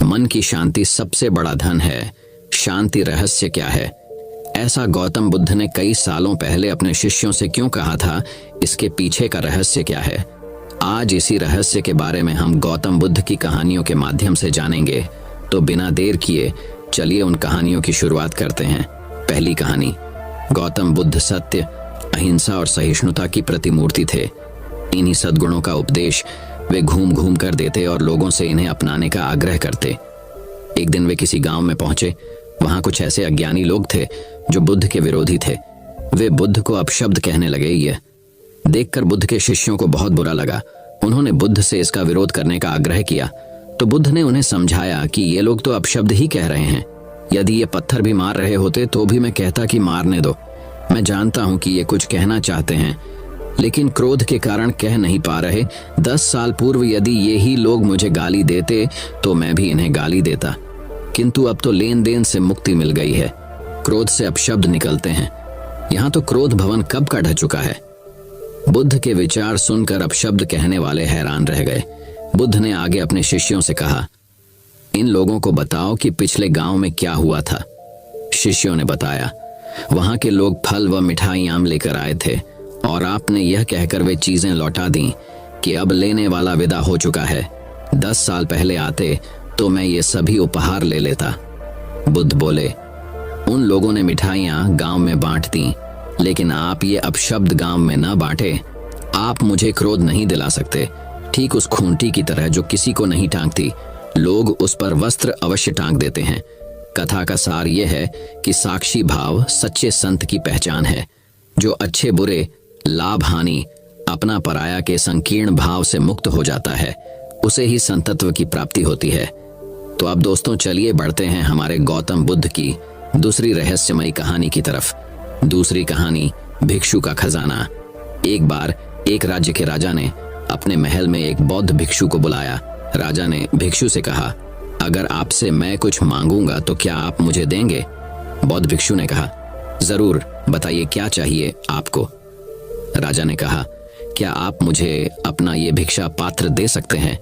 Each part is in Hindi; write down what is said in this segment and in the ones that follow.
मन की शांति सबसे बड़ा धन है। शांति रहस्य क्या है? ऐसा गौतम बुद्ध ने कई सालों पहले अपने शिष्यों से क्यों कहा था? इसके पीछे का रहस्य क्या है? आज इसी रहस्य के बारे में हम गौतम बुद्ध की कहानियों के माध्यम से जानेंगे। तो बिना देर किए चलिए उन कहानियों की शुरुआत करते हैं। पहली कहानी। गौतम बुद्ध सत्य, अहिंसा और सहिष्णुता की प्रतिमूर्ति थे। इन्हीं सद्गुणों का उपदेश वे घूम घूम कर देते और लोगों से इन्हें अपनाने का आग्रह करते। एक दिन वे किसी गांव में पहुंचे। वहां कुछ ऐसे अज्ञानी लोग थे जो बुद्ध के विरोधी थे। वे बुद्ध को अपशब्द कहने लगे। ये देखकर बुद्ध के शिष्यों को बहुत बुरा लगा। उन्होंने बुद्ध से इसका विरोध करने का आग्रह किया तो बुद्ध ने उन्हें समझाया कि ये लोग तो अपशब्द ही कह रहे हैं। यदि ये पत्थर भी मार रहे होते तो भी मैं कहता कि मारने दो। मैं जानता हूं कि ये कुछ कहना चाहते हैं लेकिन क्रोध के कारण कह नहीं पा रहे। 10 साल पूर्व यदि ये ही लोग मुझे गाली देते तो मैं भी इन्हें गाली देता, किंतु अब तो लेन देन से मुक्ति मिल गई है। क्रोध से अपशब्द निकलते हैं। यहाँ तो क्रोध भवन कब का ढह चुका है। बुद्ध के विचार सुनकर अपशब्द कहने वाले हैरान रह गए। बुद्ध ने आगे अपने शिष्यों से कहा, इन लोगों को बताओ कि पिछले गांव में क्या हुआ था। शिष्यों ने बताया, वहां के लोग फल व मिठाइयां लेकर आए थे और आपने यह कहकर वे चीजें लौटा दी कि अब लेने वाला विदा हो चुका है। 10 साल पहले आते तो मैं ये सभी उपहार ले लेता। बुद्ध बोले, उन लोगों ने मिठाइयां गांव में बांट दी, लेकिन आप ये अपशब्द गांव में न बांटे। आप मुझे क्रोध नहीं दिला सकते। ठीक उस खूंटी की तरह जो किसी को नहीं टांगती, लोग उस पर वस्त्र अवश्य टांग देते हैं। कथा का सार यह है कि साक्षी भाव सच्चे संत की पहचान है। जो अच्छे बुरे, लाभ हानि, अपना पराया के संकीर्ण भाव से मुक्त हो जाता है, उसे ही संतत्व की प्राप्ति होती है। तो अब दोस्तों चलिए बढ़ते हैं हमारे गौतम बुद्ध की दूसरी रहस्यमयी कहानी की तरफ। दूसरी कहानी, भिक्षु का खजाना। एक बार एक राज्य के राजा ने अपने महल में एक बौद्ध भिक्षु को बुलाया। राजा ने भिक्षु से कहा, अगर आपसे मैं कुछ मांगूंगा तो क्या आप मुझे देंगे? बौद्ध भिक्षु ने कहा, जरूर, बताइए क्या चाहिए आपको। राजा ने कहा, क्या आप मुझे अपना ये भिक्षा पात्र दे सकते हैं?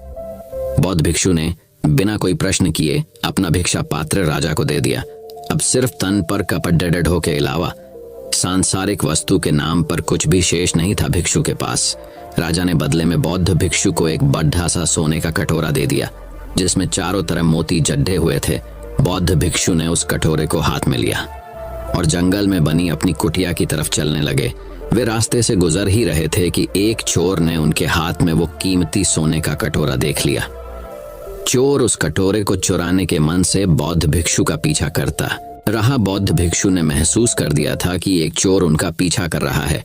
बौद्ध भिक्षु ने बिना कोई प्रश्न किए अपना भिक्षा पात्र राजा को दे दिया। अब सिर्फ तन पर कपड़े ढो के अलावा सांसारिक वस्तु के नाम पर कुछ भी शेष नहीं था भिक्षु के पास। राजा ने बदले में बौद्ध भिक्षु को एक बड़ा सा सोने का कटोरा दे दिया जिसमें चारों तरफ मोती जड्ढे हुए थे। बौद्ध भिक्षु ने उस कटोरे को हाथ में लिया और जंगल में बनी अपनी कुटिया की तरफ चलने लगे। वे रास्ते से गुजर ही रहे थे कि एक चोर ने उनके हाथ में वो कीमती सोने का कटोरा देख लिया। चोर उस कटोरे को चुराने के मन से बौद्ध भिक्षु का पीछा करता रहा। बौद्ध भिक्षु ने महसूस कर दिया था कि एक चोर उनका पीछा कर रहा है।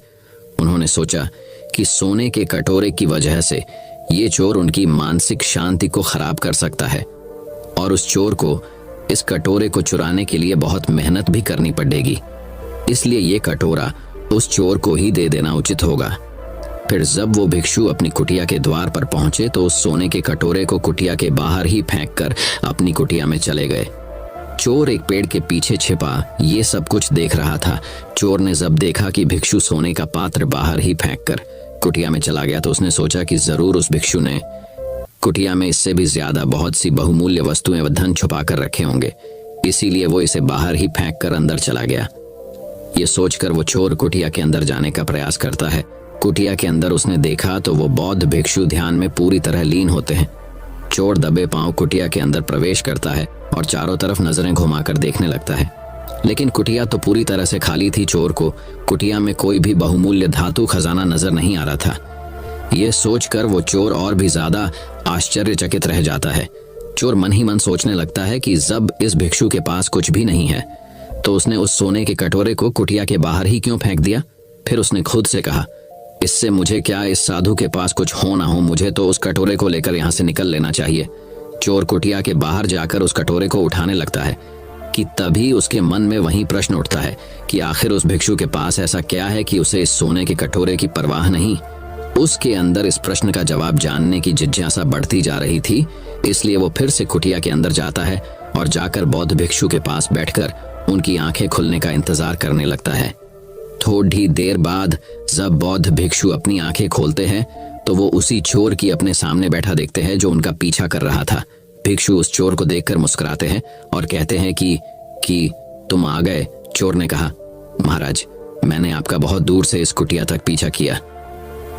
उन्होंने सोचा कि सोने के कटोरे की वजह से ये चोर उनकी मानसिक शांति को खराब कर सकता है और उस चोर को इस कटोरे को चुराने के लिए बहुत मेहनत भी करनी पड़ेगी। इसलिए ये कटोरा उस चोर को ही दे देना उचित होगा। फिर जब वो भिक्षु अपनी कुटिया के द्वार पर पहुंचे तो उस सोने के कटोरे को कुटिया के बाहर ही फेंककर अपनी कुटिया में चले गए। चोर एक पेड़ के पीछे छिपा ये सब कुछ देख रहा था। चोर ने जब देखा कि भिक्षु सोने का पात्र बाहर ही फेंककर कुटिया में चला गया तो उसने सोचा कि जरूर उस भिक्षु ने कुटिया में इससे भी ज्यादा बहुत सी बहुमूल्य वस्तुएं व धन छुपा कर रखे होंगे, इसीलिए वो इसे बाहर ही फेंककर अंदर चला गया। ये सोचकर वो चोर कुटिया के अंदर जाने का प्रयास करता है। कुटिया के अंदर उसने देखा तो वो बौद्ध भिक्षु ध्यान में पूरी तरह लीन होते हैं। चोर दबे पांव कुटिया के अंदर प्रवेश करता है और चारों तरफ नजरें घुमाकर देखने लगता है, लेकिन कुटिया तो पूरी तरह से खाली थी। चोर को कुटिया में कोई भी बहुमूल्य धातु खजाना नजर नहीं आ रहा था। यह सोचकर वो चोर और भी ज्यादा आश्चर्यचकित रह जाता है। चोर मन ही मन सोचने लगता है कि जब इस भिक्षु के पास कुछ भी नहीं है तो उसने उस सोने के कटोरे को कुटिया के बाहर ही क्यों फेंक दिया। फिर उसने खुद से कहा, इससे मुझे क्या, इस साधु के पास कुछ हो ना हो, मुझे तो उस कटोरे को लेकर यहाँ से निकल लेना चाहिए। चोर कुटिया के बाहर जाकर उस कटोरे को उठाने लगता है कि तभी उसके मन में वही प्रश्न उठता है कि आखिर उस भिक्षु के पास ऐसा क्या है कि उसे इस सोने के कटोरे की परवाह नहीं। उसके अंदर इस प्रश्न का जवाब जानने की जिज्ञासा बढ़ती जा रही थी, इसलिए वो फिर से कुटिया के अंदर जाता है और जाकर बौद्ध भिक्षु के पास बैठकर उनकी आंखें खुलने का इंतजार करने लगता है। थोड़ी देर बाद जब बौद्ध भिक्षु अपनी आंखें खोलते हैं तो वो उसी चोर की अपने सामने बैठा देखते हैं जो उनका पीछा कर रहा था। भिक्षु उस चोर को देखकर मुस्कुराते हैं और कहते हैं कि तुम आ गए। चोर ने कहा, महाराज, मैंने आपका बहुत दूर से इस कुटिया तक पीछा किया।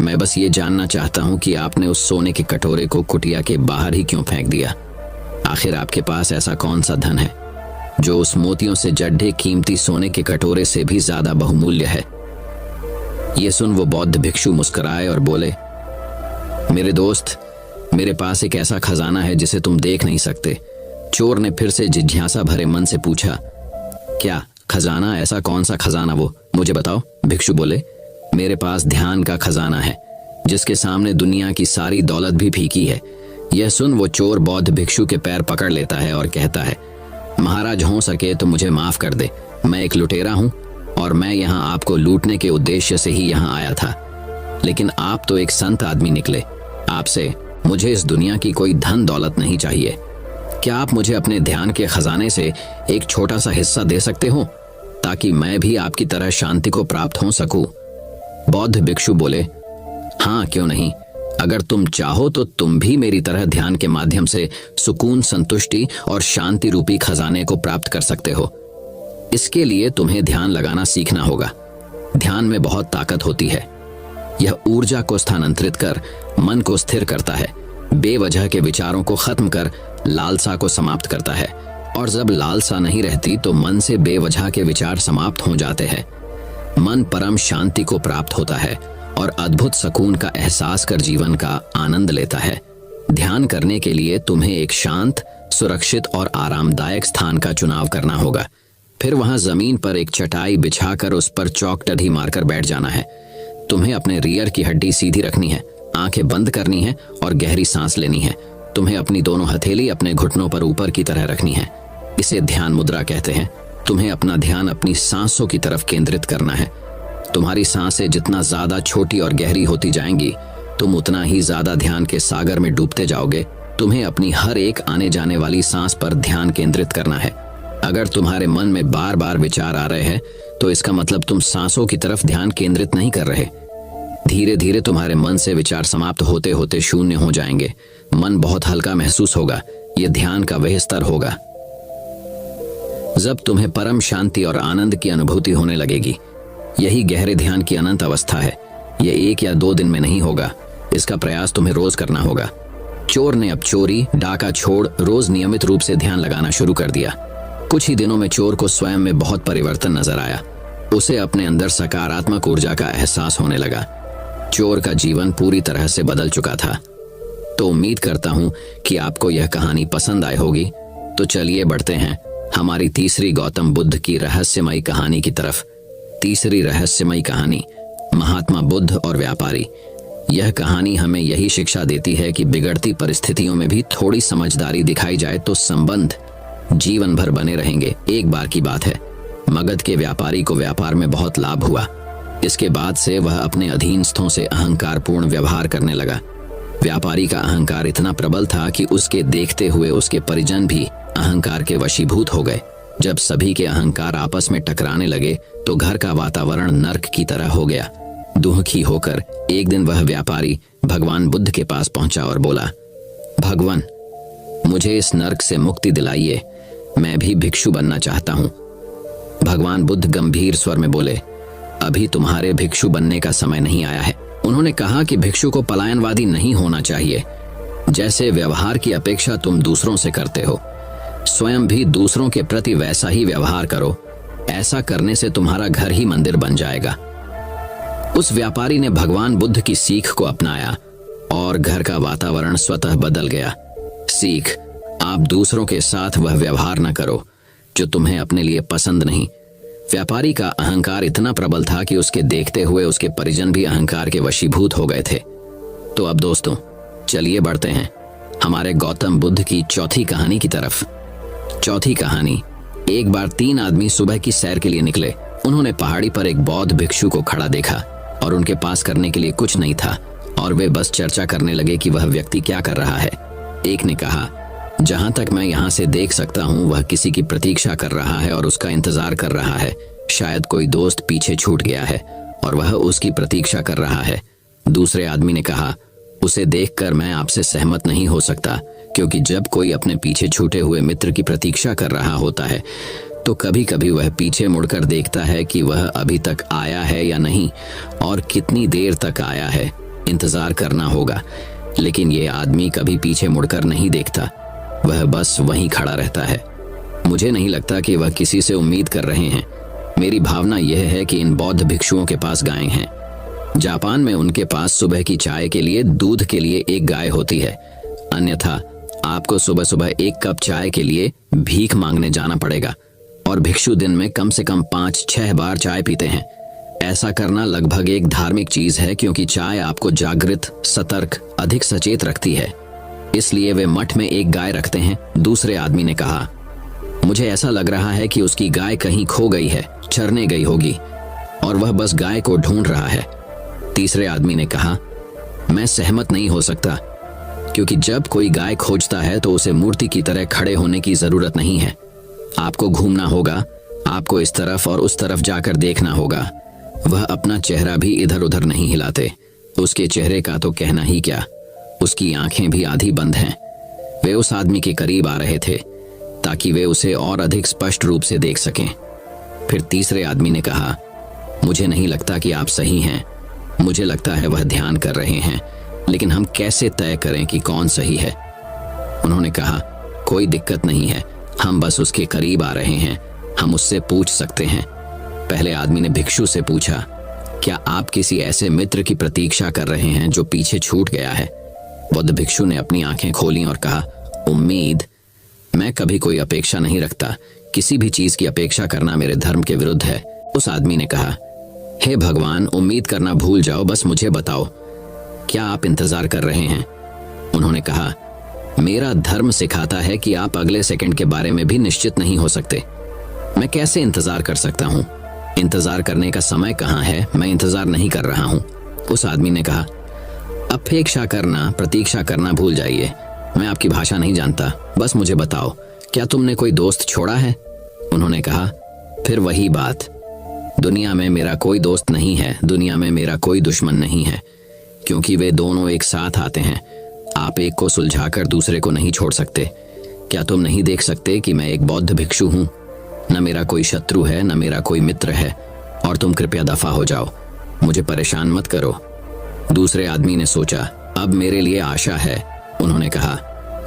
मैं बस ये जानना चाहता हूं कि आपने उस सोने के कटोरे को कुटिया के बाहर ही क्यों फेंक दिया। आखिर आपके पास ऐसा कौन सा धन है जो उस मोतियों से जड्ढे कीमती सोने के कटोरे से भी ज्यादा बहुमूल्य है। ये सुन वो बौद्ध भिक्षु मुस्कुराए और बोले, मेरे दोस्त, मेरे पास एक ऐसा खजाना है जिसे तुम देख नहीं सकते। चोर ने फिर से जिज्ञासा भरे मन से पूछा, क्या खजाना? ऐसा कौन सा खजाना वो, मुझे बताओ। भिक्षु बोले, मेरे पास ध्यान का खजाना है जिसके सामने दुनिया की सारी दौलत भी फीकी है। यह सुन वो चोर बौद्ध भिक्षु के पैर पकड़ लेता है और कहता है, महाराज, हो सके तो मुझे माफ कर दे। मैं एक लुटेरा हूं और मैं यहाँ आपको लूटने के उद्देश्य से ही यहाँ आया था, लेकिन आप तो एक संत आदमी निकले। आपसे मुझे इस दुनिया की कोई धन दौलत नहीं चाहिए। क्या आप मुझे अपने ध्यान के खजाने से एक छोटा सा हिस्सा दे सकते हो ताकि मैं भी आपकी तरह शांति को प्राप्त हो सकूं? बौद्ध भिक्षु बोले, हाँ, क्यों नहीं। अगर तुम चाहो तो तुम भी मेरी तरह ध्यान के माध्यम से सुकून, संतुष्टि और शांति रूपी खजाने को प्राप्त कर सकते हो। इसके लिए तुम्हें ध्यान लगाना सीखना होगा। ध्यान में बहुत ताकत होती है। यह ऊर्जा को स्थानांतरित कर मन को स्थिर करता है, बेवजह के विचारों को खत्म कर लालसा को समाप्त करता है, और जब लालसा नहीं रहती तो मन से बेवजह के विचार समाप्त हो जाते हैं। मन परम शांति को प्राप्त होता है और अद्भुत सुकून का एहसास कर जीवन का आनंद लेता है। ध्यान करने के लिए तुम्हें एक शांत, सुरक्षित और आरामदायक स्थान का चुनाव करना होगा। फिर वहां जमीन पर एक चटाई बिछाकर उस पर चौकटढ़ी मारकर बैठ जाना है। तुम्हें अपने रियर की हड्डी सीधी रखनी है, आंखें बंद करनी है और गहरी सांस लेनी है। तुम्हें अपनी दोनों हथेली अपने घुटनों पर ऊपर की तरह रखनी है। इसे ध्यान मुद्रा कहते हैं। तुम्हें अपना ध्यान अपनी सांसों की तरफ केंद्रित करना है। तुम्हारी सांसें जितना ज्यादा छोटी और गहरी होती जाएंगी, तुम उतना ही ज्यादा ध्यान के सागर में डूबते जाओगे। तुम्हें अपनी हर एक आने जाने वाली सांस पर ध्यान केंद्रित करना है। अगर तुम्हारे मन में बार बार विचार आ रहे हैं तो इसका मतलब तुम सांसों की तरफ ध्यान केंद्रित नहीं कर रहे। धीरे धीरे तुम्हारे मन से विचार समाप्त होते होते शून्य हो जाएंगे। मन बहुत हल्का महसूस होगा। यह ध्यान का वह स्तर होगा जब तुम्हें परम शांति और आनंद की अनुभूति होने लगेगी। यही गहरे ध्यान की अनंत अवस्था है। यह 1 या 2 दिन में नहीं होगा। इसका प्रयास तुम्हें रोज करना होगा। चोर ने अब चोरी, डाका छोड़ रोज नियमित रूप से ध्यान लगाना शुरू कर दिया। कुछ ही दिनों में चोर को स्वयं में बहुत परिवर्तन नजर आया। उसे अपने अंदर सकारात्मक ऊर्जा का एहसास होने लगा। चोर का जीवन पूरी तरह से बदल चुका था। तो उम्मीद करता हूं कि आपको यह कहानी पसंद आई होगी। तो चलिए बढ़ते हैं हमारी तीसरी गौतम बुद्ध की रहस्यमयी कहानी की तरफ। तीसरी रहस्यमयी कहानी, महात्मा बुद्ध और व्यापारी। यह कहानी हमें यही शिक्षा देती है कि बिगड़ती परिस्थितियों में भी थोड़ी समझदारी दिखाई जाए तो संबंध जीवन भर बने रहेंगे। एक बार की बात है, मगध के व्यापारी को व्यापार में बहुत लाभ हुआ। इसके बाद से वह अपने अधीनस्थों से अहंकारपूर्ण व्यवहार करने लगा। व्यापारी का अहंकार इतना प्रबल था कि उसके देखते हुए उसके परिजन भी अहंकार के वशीभूत हो गए। जब सभी के अहंकार आपस में टकराने लगे तो घर का वातावरण नर्क की तरह हो गया। दुखी होकर एक दिन वह व्यापारी भगवान बुद्ध के पास पहुंचा और बोला, भगवान, मुझे इस नर्क से मुक्ति दिलाइए। मैं भी भिक्षु बनना चाहता हूं। भगवान बुद्ध गंभीर स्वर में बोले, अभी तुम्हारे भिक्षु बनने का समय नहीं आया है। उन्होंने कहा कि भिक्षु को पलायनवादी नहीं होना चाहिए। जैसे व्यवहार की अपेक्षा तुम दूसरों से करते हो, स्वयं भी दूसरों के प्रति वैसा ही व्यवहार करो। ऐसा करने से तुम्हारा घर ही मंदिर बन जाएगा। उस व्यापारी ने भगवान बुद्ध की सीख को अपनाया और घर का वातावरण स्वतः बदल गया। सीख, आप दूसरों के साथ वह व्यवहार न करो जो तुम्हें अपने लिए पसंद नहीं। व्यापारी का अहंकार इतना प्रबल था कि उसके देखते हुए उसके परिजन भी अहंकार के वशीभूत हो गए थे। तो अब दोस्तों, चलिए बढ़ते हैं हमारे गौतम बुद्ध की चौथी कहानी की तरफ। चौथी कहानी, एक बार 3 आदमी सुबह की सैर के लिए निकले। उन्होंने पहाड़ी पर एक बौद्ध भिक्षु को खड़ा देखा और उनके पास करने के लिए कुछ नहीं था और वे बस चर्चा करने लगे कि वह व्यक्ति क्या कर रहा है। एक ने कहा, जहां तक मैं यहाँ से देख सकता हूँ वह किसी की प्रतीक्षा कर रहा है और उसका इंतजार कर रहा है। शायद कोई दोस्त पीछे छूट गया है और वह उसकी प्रतीक्षा कर रहा है। दूसरे आदमी ने कहा, उसे देखकर मैं आपसे सहमत नहीं हो सकता क्योंकि जब कोई अपने पीछे छूटे हुए मित्र की प्रतीक्षा कर रहा होता है तो कभी कभी वह पीछे मुड़कर देखता है कि वह अभी तक आया है या नहीं और कितनी देर तक आया है। इंतजार करना होगा। लेकिन यह आदमी कभी पीछे मुड़कर नहीं देखता, वह बस वहीं खड़ा रहता है। मुझे नहीं लगता कि वह किसी से उम्मीद कर रहे हैं। मेरी भावना यह है कि इन बौद्ध भिक्षुओं के पास गायें हैं। जापान में उनके पास सुबह की चाय के लिए दूध के लिए एक गाय होती है, अन्यथा आपको सुबह सुबह एक कप चाय के लिए भीख मांगने जाना पड़ेगा। और भिक्षु दिन में कम से कम 5-6 बार चाय पीते हैं। ऐसा करना लगभग एक धार्मिक चीज है, क्योंकि चाय आपको जागृत, सतर्क, अधिक सचेत रखती है। इसलिए वे मठ में एक गाय रखते हैं। दूसरे आदमी ने कहा, मुझे ऐसा लग रहा है कि उसकी गाय कहीं खो गई है, चरने गई होगी और वह बस गाय को ढूंढ रहा है। तीसरे आदमी ने कहा, मैं सहमत नहीं हो सकता, क्योंकि जब कोई गाय खोजता है तो उसे मूर्ति की तरह खड़े होने की जरूरत नहीं है। आपको घूमना होगा, आपको इस तरफ और उस तरफ जाकर देखना होगा। वह अपना चेहरा भी इधर उधर नहीं हिलाते। उसके चेहरे का तो कहना ही क्या, उसकी आंखें भी आधी बंद हैं। वे उस आदमी के करीब आ रहे थे ताकि वे उसे और अधिक स्पष्ट रूप से देख सकें। फिर तीसरे आदमी ने कहा, मुझे नहीं लगता कि आप सही हैं। मुझे लगता है वह ध्यान कर रहे हैं, लेकिन हम कैसे तय करें कि कौन सही है? उन्होंने कहा, कोई दिक्कत नहीं है, हम बस उसके करीब आ रहे हैं, हम उससे पूछ सकते हैं। पहले आदमी ने भिक्षु से पूछा, क्या आप किसी ऐसे मित्र की प्रतीक्षा कर रहे हैं जो पीछे छूट गया है? बुद्ध भिक्षु ने अपनी आंखें खोली और कहा, उम्मीद? मैं कभी कोई अपेक्षा नहीं रखता। किसी भी चीज की अपेक्षा करना मेरे धर्म के विरुद्ध है। उस आदमी ने कहा, हे भगवान, उम्मीद करना भूल जाओ, बस मुझे बताओ, क्या आप इंतजार कर रहे हैं? उन्होंने कहा, मेरा धर्म सिखाता है कि आप अगले सेकंड के बारे में भी निश्चित नहीं हो सकते। मैं कैसे इंतजार कर सकता हूँ? इंतजार करने का समय कहाँ है? मैं इंतजार नहीं कर रहा हूँ। उस आदमी ने कहा, अपेक्षा करना, प्रतीक्षा करना भूल जाइए। मैं आपकी भाषा नहीं जानता, बस मुझे बताओ, क्या तुमने कोई दोस्त छोड़ा है? उन्होंने कहा, फिर वही बात, दुनिया में मेरा कोई दोस्त नहीं है, दुनिया में मेरा कोई दुश्मन नहीं है, क्योंकि वे दोनों एक साथ आते हैं। आप एक को सुलझाकर दूसरे को नहीं छोड़ सकते। क्या तुम नहीं देख सकते कि मैं एक बौद्ध भिक्षु हूँ? न मेरा कोई शत्रु है, न मेरा कोई मित्र है, और तुम कृपया दफा हो जाओ, मुझे परेशान मत करो। दूसरे आदमी ने सोचा, अब मेरे लिए आशा है। उन्होंने कहा,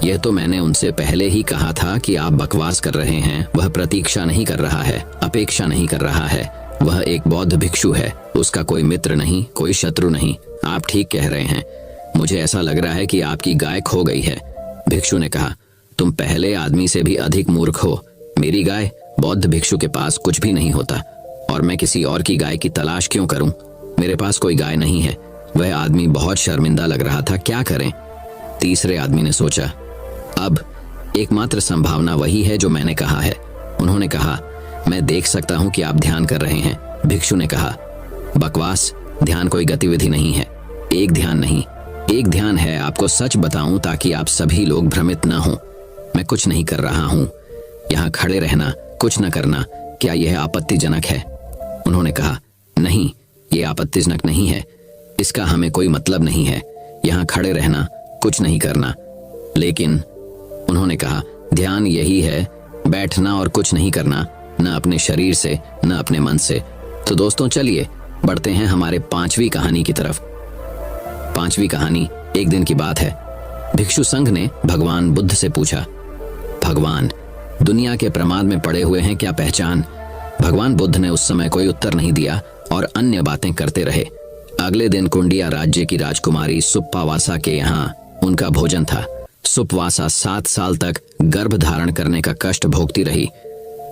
यह तो मैंने उनसे पहले ही कहा था कि आप बकवास कर रहे हैं। वह प्रतीक्षा नहीं कर रहा है, अपेक्षा नहीं कर रहा है। वह एक बौद्ध भिक्षु है, उसका कोई मित्र नहीं, कोई शत्रु नहीं। आप ठीक कह रहे हैं, मुझे ऐसा लग रहा है कि आपकी गाय खो गई है। भिक्षु ने कहा, तुम पहले आदमी से भी अधिक मूर्ख हो। मेरी गाय? बौद्ध भिक्षु के पास कुछ भी नहीं होता, और मैं किसी और की गाय की तलाश क्यों करूं? मेरे पास कोई गाय नहीं है। वह आदमी बहुत शर्मिंदा लग रहा था, क्या करें? तीसरे आदमी ने सोचा, अब एकमात्र संभावना वही है जो मैंने कहा है। उन्होंने कहा, मैं देख सकता हूं कि आप ध्यान कर रहे हैं। भिक्षु ने कहा, बकवास, ध्यान कोई गतिविधि नहीं है। एक ध्यान नहीं, एक ध्यान है। आपको सच बताऊं ताकि आप सभी लोग भ्रमित न हो, मैं कुछ नहीं कर रहा हूं। यहाँ खड़े रहना, कुछ न करना, क्या यह आपत्तिजनक है? उन्होंने कहा, नहीं, यह आपत्तिजनक नहीं है, इसका हमें कोई मतलब नहीं है। यहाँ खड़े रहना, कुछ नहीं करना। लेकिन उन्होंने कहा, ध्यान यही है, बैठना और कुछ नहीं करना, न अपने शरीर से न अपने मन से। तो दोस्तों, चलिए बढ़ते हैं हमारे 5वीं कहानी की तरफ। 5वीं कहानी एक दिन की बात है। भिक्षु संघ ने भगवान बुद्ध से पूछा, भगवान, दुनिया के प्रमाद में पड़े हुए हैं क्या पहचान? भगवान बुद्ध ने उस समय कोई उत्तर नहीं दिया और अन्य बातें करते रहे। अगले दिन कुंडिया राज्य की राजकुमारी सुप्पावासा के यहाँ उनका भोजन था। सुप्पावासा 7 साल तक गर्भ धारण करने का कष्ट भोगती रही।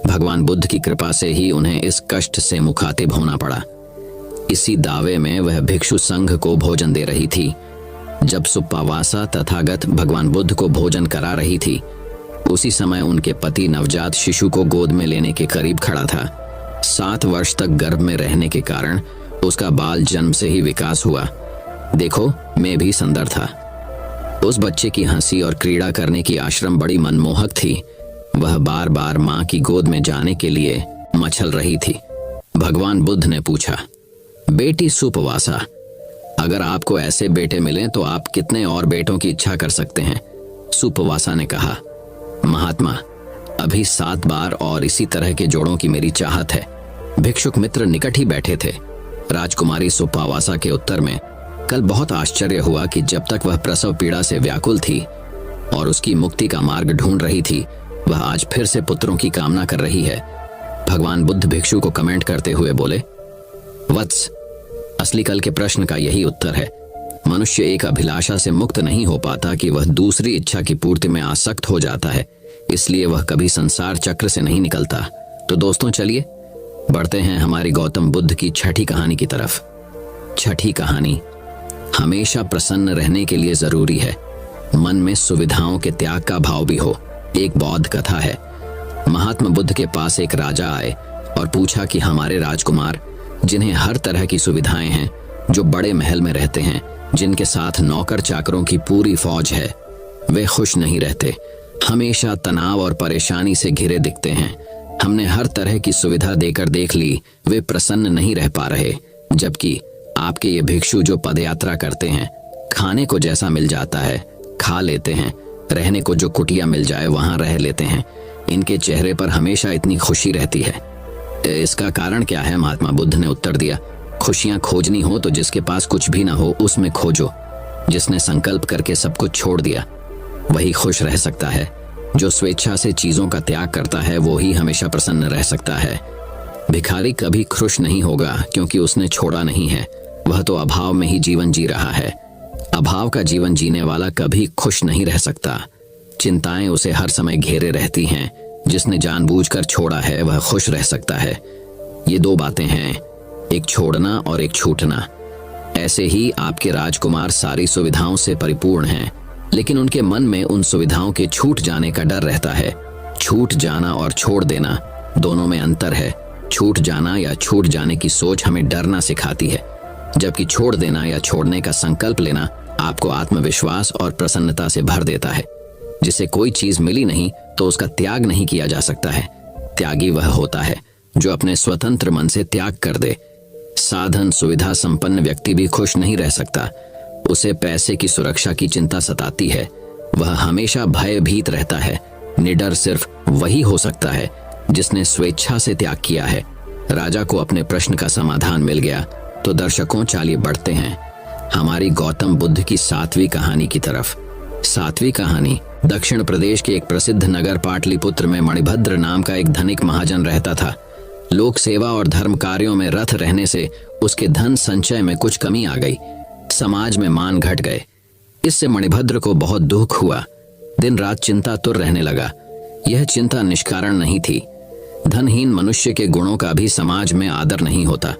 भगवान बुद्ध की कृपा से ही उन्हें इस कष्ट से मुखातिब होना पड़ा। इसी दावे में वह भिक्षु संघ को भोजन दे रही थी। जब सुप्पावासा तथागत भगवान बुद्ध को भोजन करा रही थी, उसी समय उनके पति नवजात शिशु को गोद में लेने के करीब खड़ा था। 7 वर्ष तक गर्भ में रहने के कारण उसका बाल जन्म से ही विकास हुआ। देखो, मैं भी सुंदर था। उस बच्चे की हंसी और क्रीड़ा करने की आश्रम बड़ी मनमोहक थी। वह बार बार मां की गोद में जाने के लिए मचल रही थी। भगवान बुद्ध ने पूछा, बेटी सुप्पावासा, अगर आपको ऐसे बेटे मिलें तो आप कितने और बेटों की इच्छा कर सकते हैं? सुपवासा ने कहा, महात्मा, अभी 7 बार और इसी तरह के जोड़ों की मेरी चाहत है। भिक्षुक मित्र निकट ही बैठे थे। राजकुमारी सुपवासा के उत्तर में कल बहुत आश्चर्य हुआ कि जब तक वह प्रसव पीड़ा से व्याकुल थी और उसकी मुक्ति का मार्ग ढूंढ रही थी, वह आज फिर से पुत्रों की कामना कर रही है। भगवान बुद्ध भिक्षु को कमेंट करते हुए बोले, वत्स, असली कल के प्रश्न का यही उत्तर है। मनुष्य एक अभिलाषा से मुक्त नहीं हो पाता कि वह दूसरी इच्छा की पूर्ति में आसक्त हो जाता है, इसलिए वह कभी संसार चक्र से नहीं निकलता। तो दोस्तों, चलिए बढ़ते हैं हमारी गौतम बुद्ध की छठी कहानी की तरफ। छठी कहानी, हमेशा प्रसन्न रहने के लिए जरूरी है मन में सुविधाओं के त्याग का भाव भी हो। एक बौद्ध कथा है। महात्मा बुद्ध के पास एक राजा आए और पूछा कि हमारे राजकुमार, जिन्हें हर तरह की सुविधाएं हैं, जो बड़े महल में रहते हैं, जिनके साथ नौकर चाकरों की पूरी फौज है, वे खुश नहीं रहते, हमेशा तनाव और परेशानी से घिरे दिखते हैं। हमने हर तरह की सुविधा देकर देख ली, वे प्रसन्न नहीं रह पा रहे। जबकि आपके ये भिक्षु जो पदयात्रा करते हैं, खाने को जैसा मिल जाता है खा लेते हैं, रहने को जो कुटिया मिल जाए वहां रह लेते हैं, इनके चेहरे पर हमेशा इतनी खुशी रहती है। इसका कारण क्या है? महात्मा बुद्ध ने उत्तर दिया, खुशियां खोजनी हो तो जिसके पास कुछ भी ना हो उसमें खोजो। जिसने संकल्प करके सब कुछ छोड़ दिया वही खुश रह सकता है। जो स्वेच्छा से चीजों का त्याग करता है वो ही हमेशा प्रसन्न रह सकता है। भिखारी कभी खुश नहीं होगा क्योंकि उसने छोड़ा नहीं है, वह तो अभाव में ही जीवन जी रहा है। अभाव का जीवन जीने वाला कभी खुश नहीं रह सकता। चिंताएं उसे हर समय घेरे रहती हैं। जिसने जानबूझकर छोड़ा है वह खुश रह सकता है। ये 2 बातें हैं, एक छोड़ना और एक छूटना। ऐसे ही आपके राजकुमार सारी सुविधाओं से परिपूर्ण हैं, लेकिन उनके मन में उन सुविधाओं के छूट जाने का डर रहता है। छूट जाना और छोड़ देना दोनों में अंतर है। छूट जाना या छूट जाने की सोच हमें डरना सिखाती है, जबकि छोड़ देना या छोड़ने का संकल्प लेना आपको आत्मविश्वास और प्रसन्नता से भर देता है। जिसे कोई चीज मिली नहीं तो उसका त्याग नहीं किया जा सकता है। त्यागी वह होता है जो अपने स्वतंत्र मन से त्याग कर दे। साधन सुविधा संपन्न व्यक्ति भी खुश नहीं रह सकता। उसे पैसे की सुरक्षा की चिंता सताती है। वह हमेशा भयभीत रहता है। निडर सिर्फ वही हो सकता है जिसने स्वेच्छा से त्याग किया है। राजा को अपने प्रश्न का समाधान मिल गया। तो दर्शकों, चलिए बढ़ते हैं हमारी गौतम बुद्ध की 7वीं कहानी की तरफ। 7वीं कहानी, दक्षिण प्रदेश के एक प्रसिद्ध नगर पाटलिपुत्र में मणिभद्र नाम का एक धनिक महाजन रहता था। लोक सेवा और धर्म कार्यों में रत रहने से उसके धन संचय में कुछ कमी आ गई। समाज में मान घट गए। इससे मणिभद्र को बहुत दुख हुआ। दिन रात चिंतातुर रहने लगा। यह चिंता निष्कारण नहीं थी। धनहीन मनुष्य के गुणों का भी समाज में आदर नहीं होता।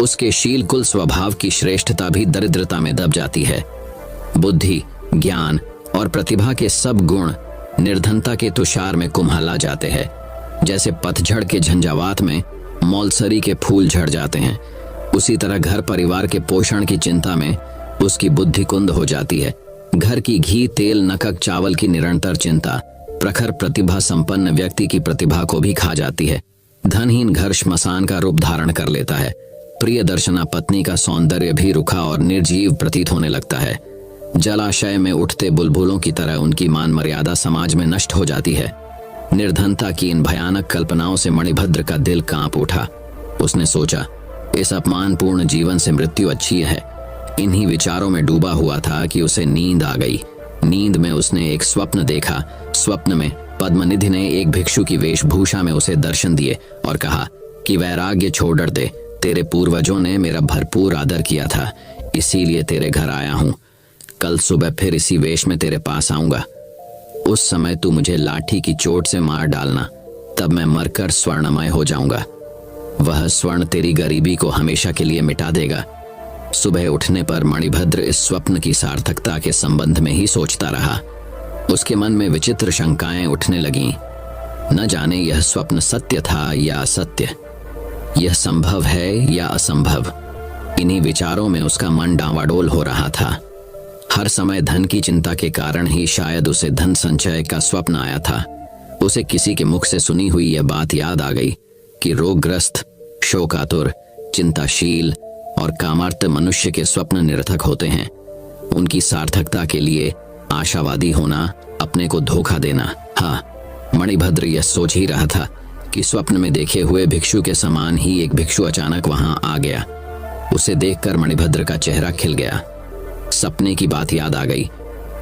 उसके शील कुल स्वभाव की श्रेष्ठता भी दरिद्रता में दब जाती है। बुद्धि, ज्ञान और प्रतिभा के सब गुण निर्धनता के तुषार में कुम्हला जाते हैं। जैसे पतझड़ के झंझावात में मौलसरी के फूल झड़ जाते हैं, उसी तरह घर परिवार के पोषण की चिंता में उसकी बुद्धि कुंद हो जाती है। घर की घी तेल नकक चावल की निरंतर चिंता प्रखर प्रतिभा संपन्न व्यक्ति की प्रतिभा को भी खा जाती है। धनहीन घर श्मशान का रूप धारण कर लेता है। प्रिय दर्शना पत्नी का सौंदर्य भी रुखा और निर्जीव प्रतीत होने लगता है। जलाशय में उठते बुलबुलों की तरह उनकी मान मर्यादा समाज में नष्ट हो जाती है। निर्धनता की इन भयानक कल्पनाओं से मणिभद्र का दिल कांप उठा। उसने सोचा, इस अपमानपूर्ण जीवन से मृत्यु अच्छी है। इन्हीं विचारों में डूबा हुआ था कि उसे नींद आ गई। नींद में उसने एक स्वप्न देखा। स्वप्न में पद्मनिधि ने एक भिक्षु की वेशभूषा में उसे दर्शन दिए और कहा कि वैराग्य छोड़ दे। तेरे पूर्वजों ने मेरा भरपूर आदर किया था, इसीलिए तेरे घर आया हूं। कल सुबह फिर इसी वेश में तेरे पास आऊंगा। उस समय तू मुझे लाठी की चोट से मार डालना, तब मैं मरकर स्वर्णमय हो जाऊंगा। वह स्वर्ण तेरी गरीबी को हमेशा के लिए मिटा देगा। सुबह उठने पर मणिभद्र इस स्वप्न की सार्थकता के संबंध में ही सोचता रहा। उसके मन में विचित्र शंकाएं उठने लगीं। न जाने यह स्वप्न सत्य था या असत्य, यह संभव है या असंभव। इन्हीं विचारों में उसका मन डांवाडोल हो रहा था। हर समय धन की चिंता के कारण ही शायद उसे धन संचय का स्वप्न आया था। उसे किसी के मुख से सुनी हुई यह बात याद आ गई कि रोगग्रस्त, शोकातुर, चिंताशील और कामार्त मनुष्य के स्वप्न निरर्थक होते हैं। उनकी सार्थकता के लिए आशावादी होना अपने को धोखा देना। हाँ, मणिभद्र यह सोच ही रहा था कि स्वप्न में देखे हुए भिक्षु के समान ही एक भिक्षु अचानक वहां आ गया। उसे देखकर मणिभद्र का चेहरा खिल गया। सपने की बात याद आ गई।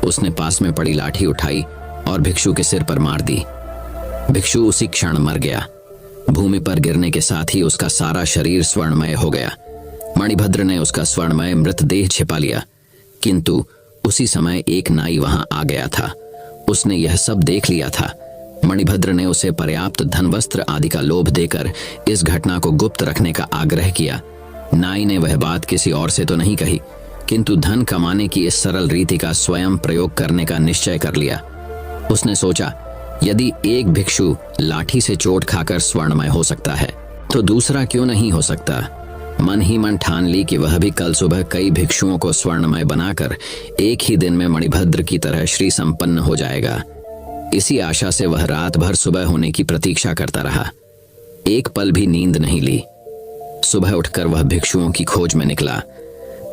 उसने पास में पड़ी लाठी उठाई और भिक्षु के सिर पर मार दी। भिक्षु उसी क्षण मर गया। भूमि पर गिरने के साथ ही उसका सारा शरीर स्वर्णमय हो गया। मणिभद्र ने उसका स्वर्णमय मृतदेह छिपा लिया, किंतु उसी समय एक नाई वहां आ गया था। उसने यह सब देख लिया था। मणिभद्र ने उसे पर्याप्त धन वस्त्र आदि का लोभ देकर इस घटना को गुप्त रखने का आग्रह किया। नाई ने वह बात किसी और से तो नहीं कही, किंतु धन कमाने की इस सरल रीति का स्वयं प्रयोग करने का निश्चय कर लिया। उसने सोचा, यदि एक भिक्षु लाठी से चोट खाकर स्वर्णमय हो सकता है तो दूसरा क्यों नहीं हो सकता। मन ही मन ठान ली कि वह भी कल सुबह कई भिक्षुओं को स्वर्णमय बनाकर एक ही दिन में मणिभद्र की तरह श्री संपन्न हो जाएगा। इसी आशा से वह रात भर सुबह होने की प्रतीक्षा करता रहा। एक पल भी नींद नहीं ली। सुबह उठकर वह भिक्षुओं की खोज में निकला।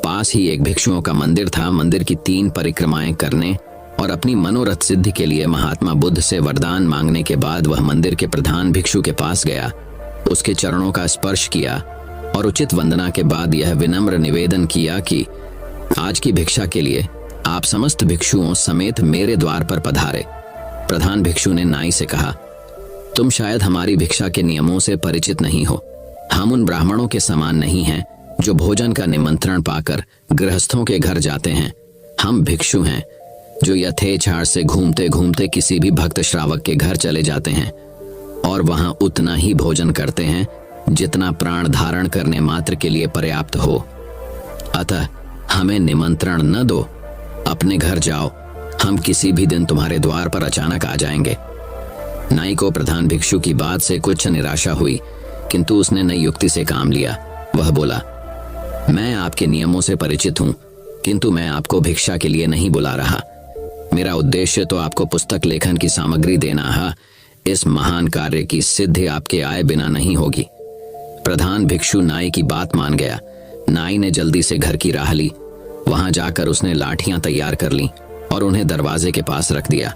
पास ही एक भिक्षुओं का मंदिर था। मंदिर की 3 परिक्रमाएं करने और अपनी मनोरथ सिद्धि के लिए महात्मा बुद्ध से वरदान मांगने के बाद वह मंदिर के प्रधान भिक्षु के पास गया, उसके चरणों का स्पर्श किया और उचित वंदना के बाद यह विनम्र निवेदन किया कि आज की भिक्षा के लिए आप समस्त भिक्षुओं समेत मेरे द्वार पर पधारे। प्रधान भिक्षु ने नाई से कहा, तुम शायद हमारी भिक्षा के नियमों से परिचित नहीं हो। हम उन ब्राह्मणों के समान नहीं हैं जो भोजन का निमंत्रण पाकर गृहस्थों के घर जाते हैं। हम भिक्षु हैं जो यथेच्छाड़ से घूमते घूमते किसी भी भक्त श्रावक के घर चले जाते हैं और वहां उतना ही भोजन करते हैं जितना प्राण धारण करने मात्र के लिए पर्याप्त हो। अतः हमें निमंत्रण न दो, अपने घर जाओ, हम किसी भी दिन तुम्हारे द्वार पर अचानक आ जाएंगे। नाई को प्रधान भिक्षु की बात से कुछ निराशा हुई, किंतु उसने नई युक्ति से काम लिया। वह बोला, मैं आपके नियमों से परिचित हूं, किंतु मैं आपको भिक्षा के लिए नहीं बुला रहा। मेरा उद्देश्य तो आपको पुस्तक लेखन की सामग्री देना है। इस महान कार्य की सिद्धि आपके आए बिना नहीं होगी। प्रधान भिक्षु नाई की बात मान गया। नाई ने जल्दी से घर की राह ली। वहां जाकर उसने लाठियां तैयार कर लीं और उन्हें दरवाजे के पास रख दिया।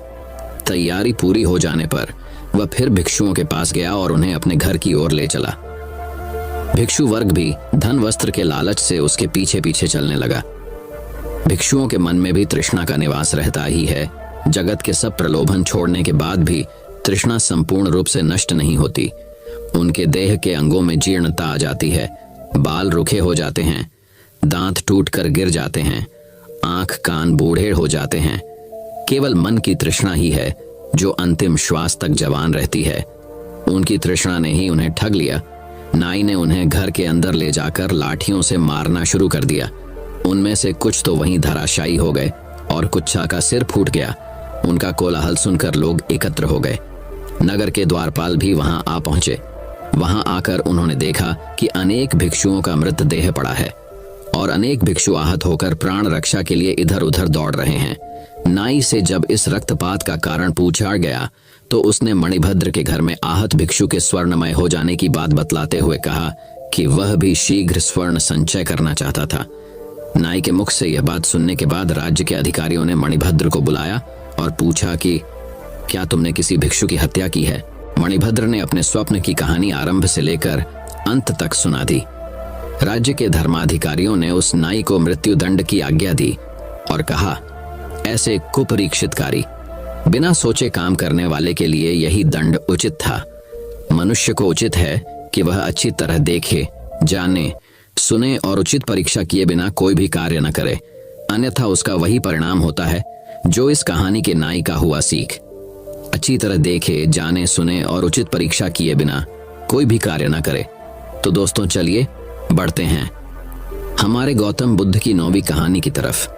तैयारी पूरी हो जाने पर वह फिर भिक्षुओं के पास गया और उन्हें अपने घर की ओर ले चला। भिक्षु वर्ग भी धन वस्त्र के लालच से उसके पीछे पीछे चलने लगा। भिक्षुओं के मन में भी तृष्णा का निवास रहता ही है। जगत के सब प्रलोभन छोड़ने के बाद भी तृष्णा संपूर्ण रूप से नष्ट नहीं होती। उनके देह के अंगों में जीर्णता आ जाती है, बाल रुखे हो जाते हैं, दांत टूटकर गिर जाते हैं, आंख कान बूढ़े हो जाते हैं। केवल मन की तृष्णा ही है जो अंतिम श्वास तक जवान रहती है। उनकी तृष्णा ने ही उन्हें ठग लिया। नाई ने उन्हें घर के अंदर ले जाकर लाठियों से मारना शुरू कर दिया। उनमें से कुछ तो वहीं धराशायी हो गए और कुछ का सिर फूट गया। उनका कोलाहल सुनकर लोग एकत्र हो गए। नगर के द्वारपाल भी वहां आ पहुंचे। वहां आकर उन्होंने देखा कि अनेक भिक्षुओं का मृतदेह पड़ा है और अनेक भिक्षु आहत होकर प्राण रक्षा के लिए इधर उधर दौड़ रहे हैं। नाई से जब इस रक्तपात का कारण पूछा गया तो उसने मणिभद्र के घर में आहत भिक्षु के स्वर्णमय हो जाने की बात बतलाते हुए कहा कि वह भी शीघ्र स्वर्ण संचय करना चाहता था। नाई के मुख से यह बात सुनने के बाद राज्य के अधिकारियों ने मणिभद्र को बुलाया और पूछा कि क्या तुमने किसी भिक्षु की हत्या की है। मणिभद्र ने अपने स्वप्न की कहानी आरंभ से लेकर अंत तक सुना दी। राज्य के धर्माधिकारियों ने उस नाई को मृत्युदंड की आज्ञा दी और कहा, ऐसे कुपरीक्षितकारी बिना सोचे काम करने वाले के लिए यही दंड उचित था। मनुष्य को उचित है कि वह अच्छी तरह देखे, जाने, सुने और उचित परीक्षा किए बिना कोई भी कार्य न करे, अन्यथा उसका वही परिणाम होता है जो इस कहानी के नाई का हुआ। सीख, अच्छी तरह देखे, जाने, सुने और उचित परीक्षा किए बिना कोई भी कार्य न करे। तो दोस्तों चलिए बढ़ते हैं हमारे गौतम बुद्ध की 9वीं कहानी की तरफ।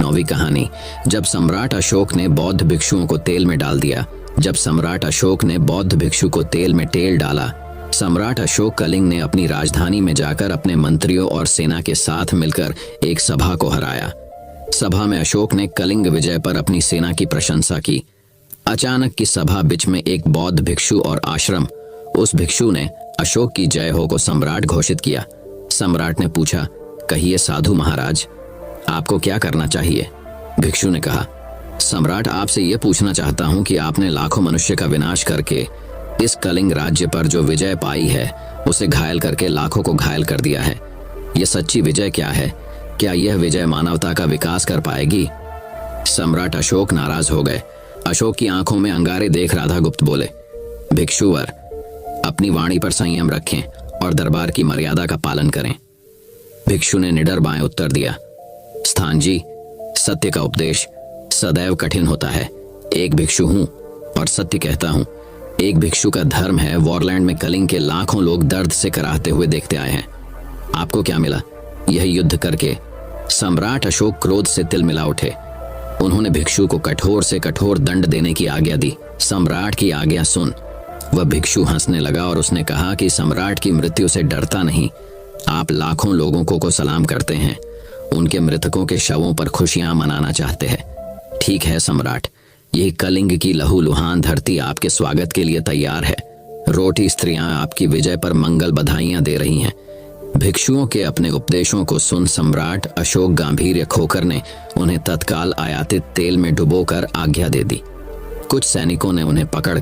9वीं कहानी, जब सम्राट अशोक ने बौद्ध भिक्षुओं को तेल में डाल दिया। जब सम्राट अशोक ने बौद्ध भिक्षु को तेल में तेल डाला, सम्राट अशोक कलिंग ने अपनी राजधानी में जाकर अपने मंत्रियों और सेना के साथ मिलकर एक सभा को हराया। सभा में अशोक ने कलिंग विजय पर अपनी सेना की प्रशंसा की। अचानक की सभा बीच में एक बौद्ध भिक्षु और आश्रम, उस भिक्षु ने अशोक की जय हो को सम्राट घोषित किया। सम्राट ने पूछा, कहिए साधु महाराज, आपको क्या करना चाहिए। भिक्षु ने कहा, सम्राट, आपसे ये पूछना चाहता हूँ कि आपने लाखों मनुष्य का विनाश करके इस कलिंग राज्य पर जो विजय पाई है उसे घायल करके लाखों को घायल कर दिया है। यह सच्ची विजय क्या है? क्या यह विजय मानवता का विकास कर पाएगी? सम्राट अशोक नाराज हो गए। अशोक की आंखों में अंगारे देख राधागुप्त बोले, भिक्षुवर, अपनी वाणी पर संयम रखें और दरबार की मर्यादा का पालन करें। भिक्षु ने निडर बाएं उत्तर दिया, स्थान जी, सत्य का उपदेश सदैव कठिन होता है। एक भिक्षु हूं और सत्य कहता हूं। एक भिक्षु का धर्म है। वॉरलैंड में कलिंग के लाखों लोग दर्द से कराहते हुए देखते आए हैं। आपको क्या मिला यह युद्ध करके? सम्राट अशोक क्रोध से तिलमिला उठे। उन्होंने भिक्षु को कठोर से कठोर दंड देने की आज्ञा दी। सम्राट की आज्ञा सुन। वह भिक्षु हंसने लगा और उसने कहा कि सम्राट की मृत्यु से डरता नहीं, आप लाखों लोगों को सलाम करते हैं, उनके मृतकों के शवों पर खुशियां मनाना चाहते हैं। ठीक है सम्राट, यही कलिंग की लहूलुहान धरती आपके स्वागत के लिए तैयार है। रोटी स्त्रियां आपकी विजय पर मंगल बधाइयां दे रही हैं। भिक्षुओं के अपने उपदेशों को सुन सम्राट अशोक गांभीर्य खोकर ने उन्हें तत्काल आयातित तेल में डुबोकर आज्ञा दे दी। कुछ सैनिकों ने उन्हें पकड़कर